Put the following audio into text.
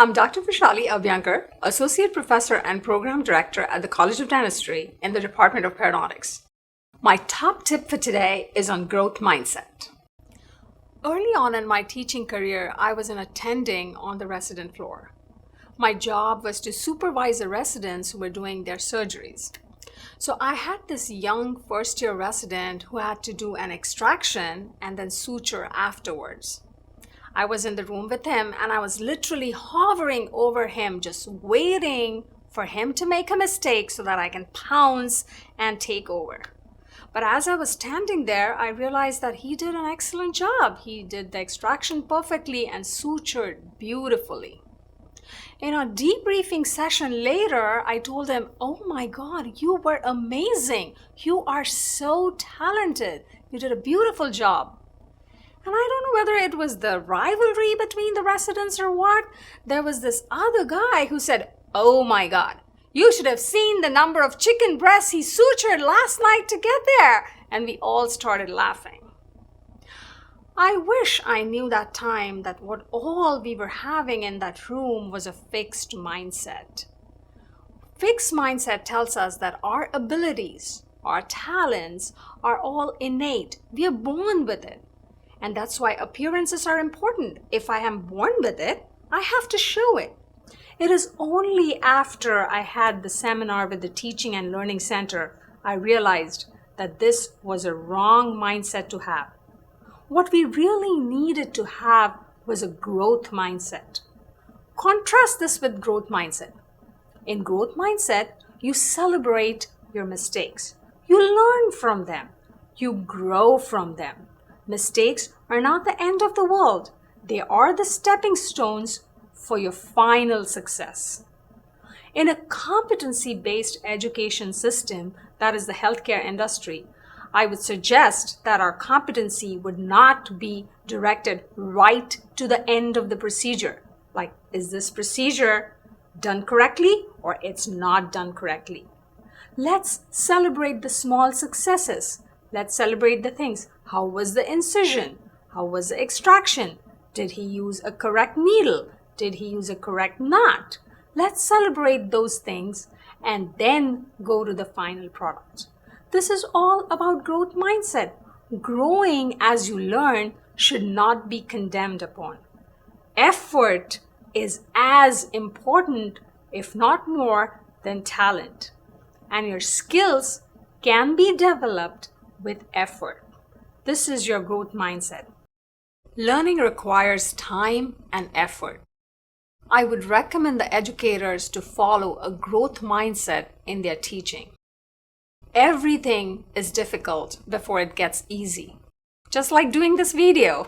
I'm Dr. Vrushali Abhyankar, Associate Professor and Program Director at the College of Dentistry in the Department of Periodontics. My top tip for today is on growth mindset. Early on in my teaching career, I was an attending on the resident floor. My job was to supervise the residents who were doing their surgeries. So I had this young first-year resident who had to do an extraction and then suture afterwards. I was in the room with him and I was literally hovering over him, just waiting for him to make a mistake so that I can pounce and take over. But as I was standing there, I realized that he did an excellent job. He did the extraction perfectly and sutured beautifully. In a debriefing session later, I told him, "Oh my God, you were amazing. You are so talented. You did a beautiful job." And I don't know whether it was the rivalry between the residents or what. There was this other guy who said, "Oh my God, you should have seen the number of chicken breasts he sutured last night to get there." And we all started laughing. I wish I knew that time that what all we were having in that room was a fixed mindset. Fixed mindset tells us that our abilities, our talents are all innate. We are born with it. And that's why appearances are important. If I am born with it, I have to show it. It is only after I had the seminar with the Teaching and Learning Center, I realized that this was a wrong mindset to have. What we really needed to have was a growth mindset. Contrast this with growth mindset. In growth mindset, you celebrate your mistakes. You learn from them. You grow from them. Mistakes are not the end of the world. They are the stepping stones for your final success. In a competency-based education system, that is the healthcare industry, I would suggest that our competency would not be directed right to the end of the procedure. Like, is this procedure done correctly or it's not done correctly? Let's celebrate the small successes. Let's celebrate the things. How was the incision? How was the extraction? Did he use a correct needle? Did he use a correct knot? Let's celebrate those things and then go to the final product. This is all about growth mindset. Growing as you learn should not be condemned upon. Effort is as important, if not more, than talent. And your skills can be developed with effort. This is your growth mindset. Learning requires time and effort. I would recommend the educators to follow a growth mindset in their teaching. Everything is difficult before it gets easy. Just like doing this video.